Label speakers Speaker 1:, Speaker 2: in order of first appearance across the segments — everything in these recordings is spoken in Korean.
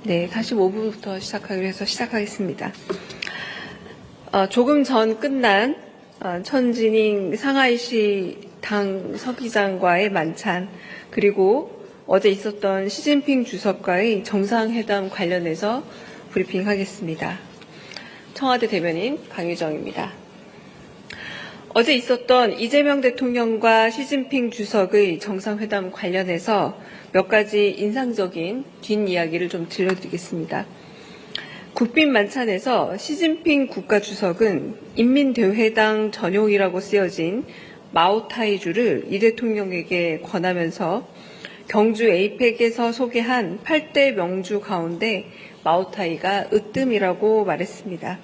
Speaker 1: 네, 45분부터 시작하기로 해서 시작하겠습니다. 조금 전 끝난 천지닝 상하이시 당 서기장과의 만찬, 그리고 어제 있었던 시진핑 주석과의 정상회담 관련해서 브리핑하겠습니다. 청와대 대변인 강유정입니다. 어제 있었던 이재명 대통령과 시진핑 주석의 정상회담 관련해서 몇 가지 인상적인 뒷이야기를 좀 들려드리겠습니다. 국빈 만찬에서 시진핑 국가주석은 인민대회당 전용이라고 쓰여진 마오타이주를 이 대통령에게 권하면서 경주 에이펙에서 소개한 8대 명주 가운데 마오타이가 으뜸이라고 말했습니다.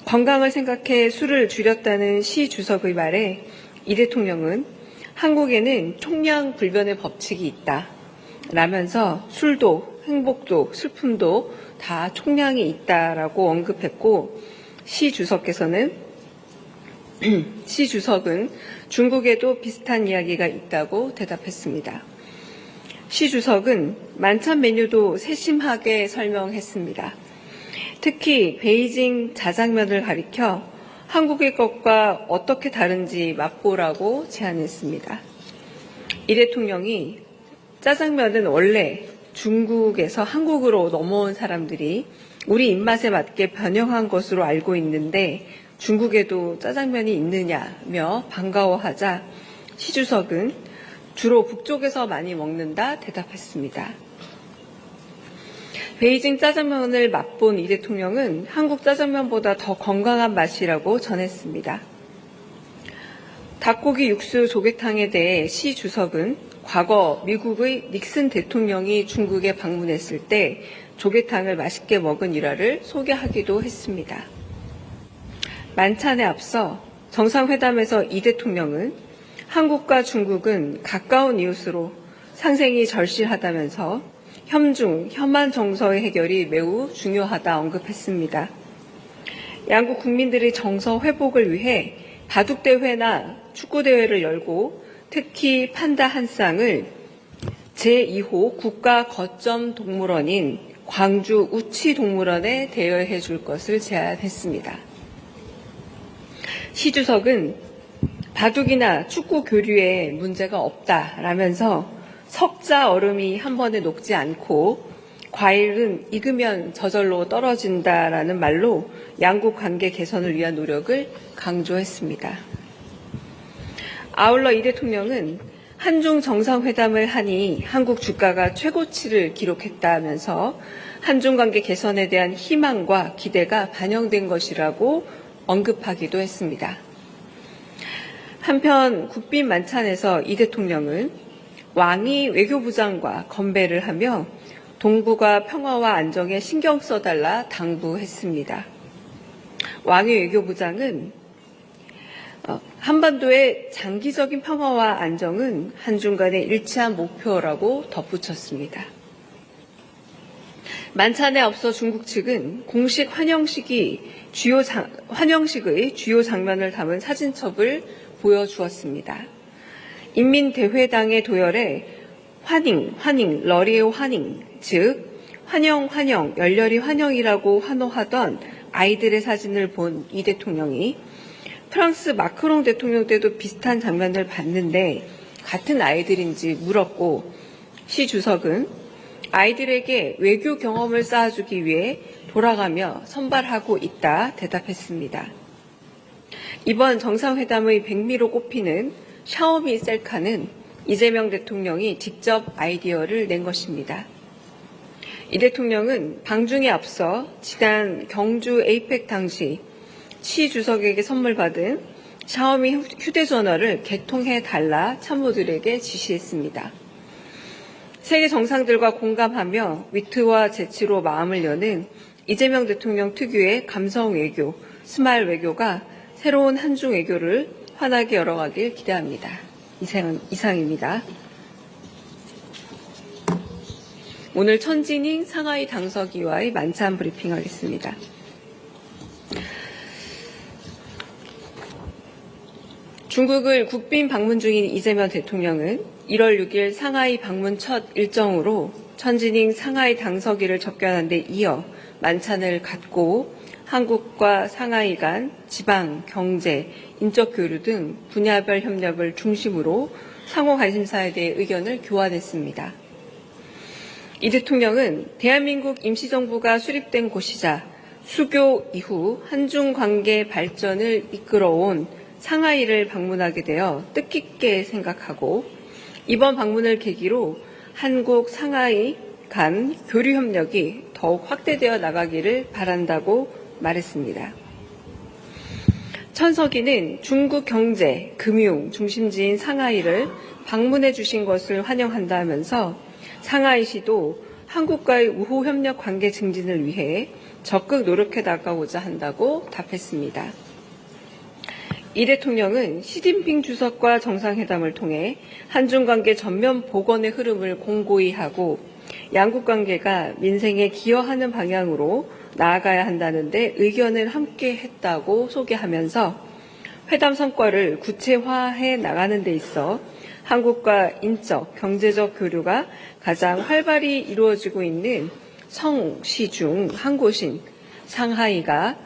Speaker 1: 건강을 생각해 술을 줄였다는 시 주석의 말에 이 대통령은 한국에는 총량불변의 법칙이 있다 라면서 술도 행복도 슬픔도 다 총량이 있다라고 언급했고, 시 주석은 중국에도 비슷한 이야기가 있다고 대답했습니다. 시 주석은 만찬 메뉴도 세심하게 설명했습니다. 특히 베이징 자장면을 가리켜 한국의 것과 어떻게 다른지 맛보라고 제안했습니다. 이 대통령이 짜장면은 원래 중국에서 한국으로 넘어온 사람들이 우리 입맛에 맞게 변형한 것으로 알고 있는데 중국에도 짜장면이 있느냐며 반가워하자 시 주석은 주로 북쪽에서 많이 먹는다 대답했습니다. 베이징 짜장면을 맛본 이 대통령은 한국 짜장면보다 더 건강한 맛이라고 전했습니다. 닭고기 육수 조개탕에 대해 시 주석은 과거 미국의 닉슨 대통령이 중국에 방문했을 때 조개탕을 맛있게 먹은 일화를 소개하기도 했습니다. 만찬에 앞서 정상회담에서 이 대통령은 한국과 중국은 가까운 이웃으로 상생이 절실하다면서 혐중, 혐한 정서의 해결이 매우 중요하다 언급했습니다. 양국 국민들의 정서 회복을 위해 바둑대회나 축구대회를 열고 특히 판다 한 쌍을 제2호 국가거점동물원인 광주 우치동물원에 대여해 줄 것을 제안했습니다. 시 주석은 바둑이나 축구 교류에 문제가 없다라면서 석자 얼음이 한 번에 녹지 않고 과일은 익으면 저절로 떨어진다라는 말로 양국 관계 개선을 위한 노력을 강조했습니다. 아울러 이 대통령은 한중 정상회담을 하니 한국 주가가 최고치를 기록했다면서 한중 관계 개선에 대한 희망과 기대가 반영된 것이라고 언급하기도 했습니다. 한편 국빈 만찬에서 이 대통령은 왕이 외교부장과 건배를 하며 동북아 평화와 안정에 신경 써달라 당부했습니다. 왕이 외교부장은 한반도의 장기적인 평화와 안정은 한중 간의 일치한 목표라고 덧붙였습니다. 만찬에 앞서 중국 측은 공식 환영식의 주요 장면을 담은 사진첩을 보여주었습니다. 인민대회당의 도열에 환영, 러리오 환영, 즉 환영, 열렬히 환영이라고 환호하던 아이들의 사진을 본 이 대통령이 프랑스 마크롱 대통령 때도 비슷한 장면을 봤는데 같은 아이들인지 물었고, 시 주석은 아이들에게 외교 경험을 쌓아주기 위해 돌아가며 선발하고 있다 대답했습니다. 이번 정상회담의 백미로 꼽히는 샤오미 셀카는 이재명 대통령이 직접 아이디어를 낸 것입니다. 이 대통령은 방중에 앞서 지난 경주 에이펙 당시 시 주석에게 선물 받은 샤오미 휴대전화를 개통해달라 참모들에게 지시했습니다. 세계 정상들과 공감하며 위트와 재치로 마음을 여는 이재명 대통령 특유의 감성 외교, 스마일 외교가 새로운 한중 외교를 환하게 열어가길 기대합니다. 이상입니다. 오늘 천지닝 상하이 당서기와의 만찬 브리핑하겠습니다. 중국을 국빈 방문 중인 이재명 대통령은 1월 6일 상하이 방문 첫 일정으로 천지닝 상하이 당서기를 접견한 데 이어 만찬을 갖고 한국과 상하이 간 지방, 경제, 인적 교류 등 분야별 협력을 중심으로 상호 관심사에 대해 의견을 교환했습니다. 이 대통령은 대한민국 임시정부가 수립된 곳이자 수교 이후 한중 관계 발전을 이끌어온 상하이를 방문하게 되어 뜻깊게 생각하고 이번 방문을 계기로 한국 상하이 간 교류 협력이 더욱 확대되어 나가기를 바란다고 말했습니다. 천석이는 중국 경제, 금융 중심지인 상하이를 방문해 주신 것을 환영한다면서 상하이시도 한국과의 우호 협력 관계 증진을 위해 적극 노력해 나가고자 한다고 답했습니다. 이 대통령은 시진핑 주석과 정상회담을 통해 한중 관계 전면 복원의 흐름을 공고히 하고 양국 관계가 민생에 기여하는 방향으로 나아가야 한다는데 의견을 함께 했다고 소개하면서 회담 성과를 구체화해 나가는 데 있어 한국과 인적, 경제적 교류가 가장 활발히 이루어지고 있는 성시 중 한 곳인 상하이가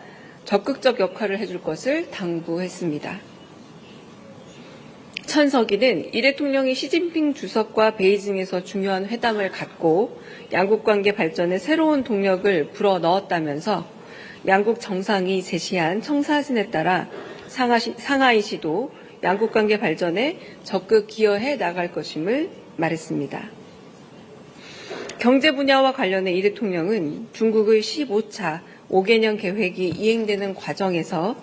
Speaker 1: 적극적 역할을 해줄 것을 당부했습니다. 천석이는 이 대통령이 시진핑 주석과 베이징에서 중요한 회담을 갖고 양국 관계 발전에 새로운 동력을 불어넣었다면서 양국 정상이 제시한 청사진에 따라 상하이시도 양국 관계 발전에 적극 기여해 나갈 것임을 말했습니다. 경제 분야와 관련해 이 대통령은 중국의 15차 5개년 계획이 이행되는 과정에서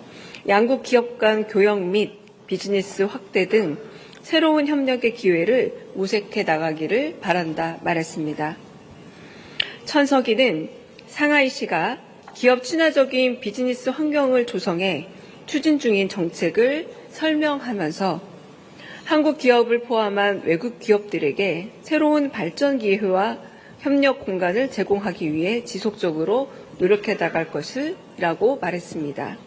Speaker 1: 양국 기업 간 교역 및 비즈니스 확대 등 새로운 협력의 기회를 모색해 나가기를 바란다 말했습니다. 천석이는 상하이시가 기업 친화적인 비즈니스 환경을 조성해 추진 중인 정책을 설명하면서 한국 기업을 포함한 외국 기업들에게 새로운 발전 기회와 협력 공간을 제공하기 위해 지속적으로 노력해 나갈 것이라고 말했습니다.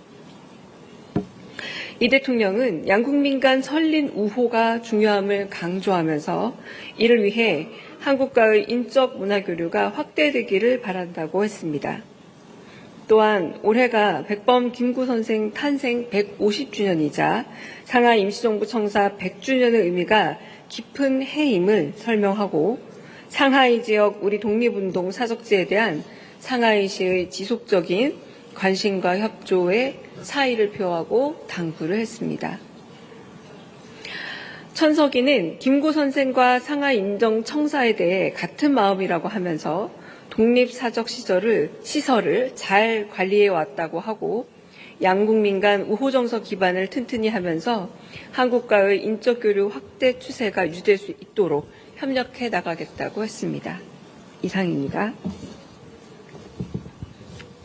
Speaker 1: 이 대통령은 양국민 간 설린 우호가 중요함을 강조하면서 이를 위해 한국과의 인적 문화 교류가 확대되기를 바란다고 했습니다. 또한 올해가 백범 김구 선생 탄생 150주년이자 상하이 임시정부 청사 100주년의 의미가 깊은 해임을 설명하고 상하이 지역 우리 독립운동 사적지에 대한 상하이시의 지속적인 관심과 협조에 사의를 표하고 당부를 했습니다. 천석이는 김구 선생과 상하이 인정청사에 대해 같은 마음이라고 하면서 독립사적 시설을 잘 관리해 왔다고 하고 양국민 간 우호정서 기반을 튼튼히 하면서 한국과의 인적 교류 확대 추세가 유지될 수 있도록 협력해 나가겠다고 했습니다. 이상입니다.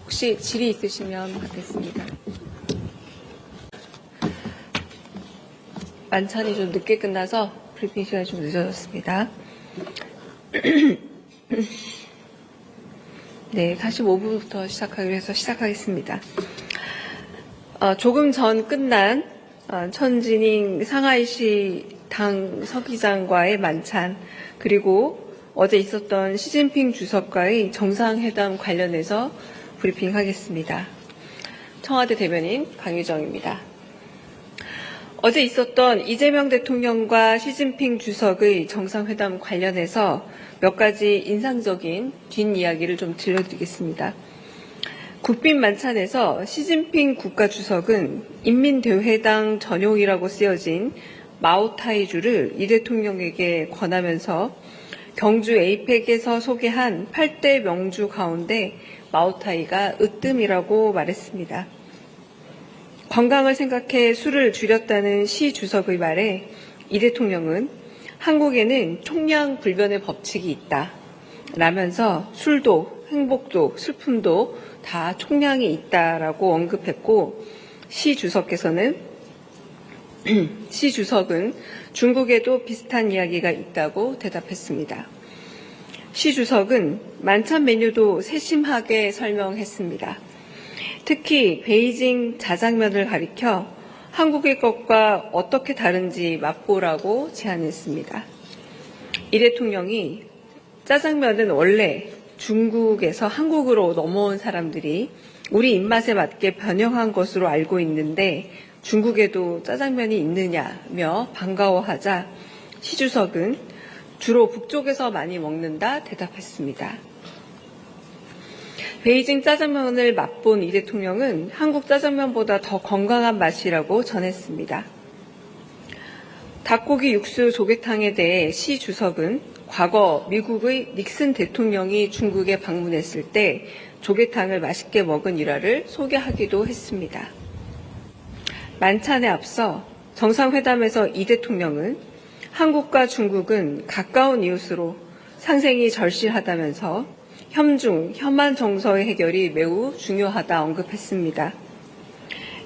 Speaker 1: 혹시 질의 있으시면 받겠습니다. 만찬이 좀 늦게 끝나서 브리핑 시간이 좀 늦어졌습니다. 네, 45분부터 시작하기로 해서 시작하겠습니다. 조금 전 끝난 천지닝 상하이시 당 서기장과의 만찬 그리고 어제 있었던 시진핑 주석과의 정상회담 관련해서 브리핑하겠습니다. 청와대 대변인 강유정입니다. 어제 있었던 이재명 대통령과 시진핑 주석의 정상회담 관련해서 몇 가지 인상적인 뒷이야기를 좀 들려드리겠습니다. 국빈 만찬에서 시진핑 국가주석은 인민대회당 전용이라고 쓰여진 마오타이주를 이 대통령에게 권하면서 경주 에이펙에서 소개한 8대 명주 가운데 마오타이가 으뜸이라고 말했습니다. 건강을 생각해 술을 줄였다는 시 주석의 말에 이 대통령은 한국에는 총량불변의 법칙이 있다 라면서 술도 행복도 슬픔도 다 총량이 있다라고 언급했고 시 주석은 중국에도 비슷한 이야기가 있다고 대답했습니다. 시 주석은 만찬 메뉴도 세심하게 설명했습니다. 특히 베이징 자장면을 가리켜 한국의 것과 어떻게 다른지 맛보라고 제안했습니다. 이 대통령이 짜장면은 원래 중국에서 한국으로 넘어온 사람들이 우리 입맛에 맞게 변형한 것으로 알고 있는데 중국에도 짜장면이 있느냐며 반가워하자 시 주석은 주로 북쪽에서 많이 먹는다 대답했습니다. 베이징 짜장면을 맛본 이 대통령은 한국 짜장면보다 더 건강한 맛이라고 전했습니다. 닭고기 육수 조개탕에 대해 시 주석은 과거 미국의 닉슨 대통령이 중국에 방문했을 때 조개탕을 맛있게 먹은 일화를 소개하기도 했습니다. 만찬에 앞서 정상회담에서 이 대통령은 한국과 중국은 가까운 이웃으로 상생이 절실하다면서 혐중, 혐한 정서의 해결이 매우 중요하다 언급했습니다.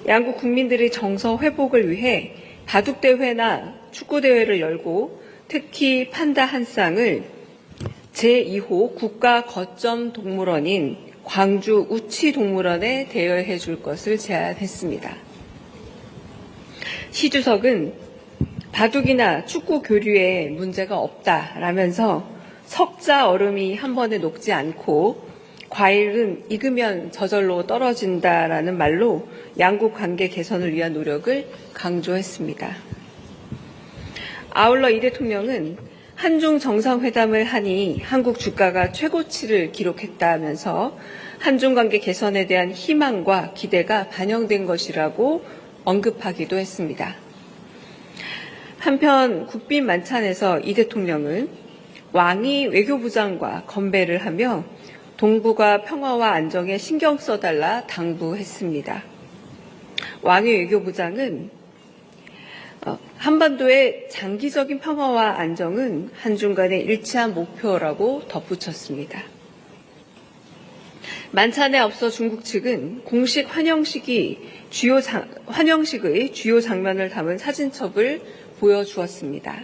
Speaker 1: 양국 국민들의 정서 회복을 위해 바둑대회나 축구대회를 열고 특히 판다 한 쌍을 제2호 국가거점동물원인 광주 우치동물원에 대여해 줄 것을 제안했습니다. 시 주석은 바둑이나 축구 교류에 문제가 없다라면서 석자 얼음이 한 번에 녹지 않고 과일은 익으면 저절로 떨어진다라는 말로 양국 관계 개선을 위한 노력을 강조했습니다. 아울러 이 대통령은 한중 정상회담을 하니 한국 주가가 최고치를 기록했다면서 한중 관계 개선에 대한 희망과 기대가 반영된 것이라고 언급하기도 했습니다. 한편 국빈 만찬에서 이 대통령은 왕이 외교부장과 건배를 하며 동북아 평화와 안정에 신경 써달라 당부했습니다. 왕이 외교부장은 한반도의 장기적인 평화와 안정은 한중 간의 일치한 목표라고 덧붙였습니다. 만찬에 앞서 중국 측은 공식 환영식의 주요 장면을 담은 사진첩을 보여주었습니다.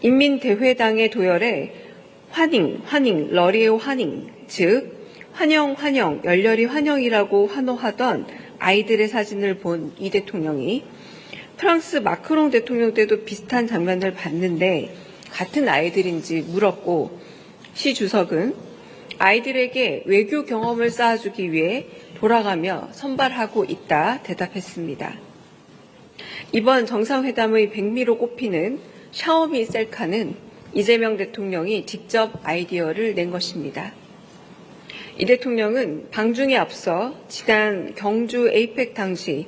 Speaker 1: 인민대회당의 도열에 환영, 러리의 환영, 즉 환영, 열렬히 환영이라고 환호하던 아이들의 사진을 본 이 대통령이 프랑스 마크롱 대통령 때도 비슷한 장면을 봤는데 같은 아이들인지 물었고 시 주석은 아이들에게 외교 경험을 쌓아주기 위해 돌아가며 선발하고 있다 대답했습니다. 이번 정상회담의 백미로 꼽히는 샤오미 셀카는 이재명 대통령이 직접 아이디어를 낸 것입니다. 이 대통령은 방중에 앞서 지난 경주 에이펙 당시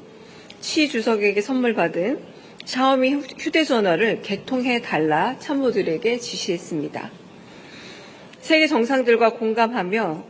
Speaker 1: 시 주석에게 선물 받은 샤오미 휴대전화를 개통해달라 참모들에게 지시했습니다. 세계 정상들과 공감하며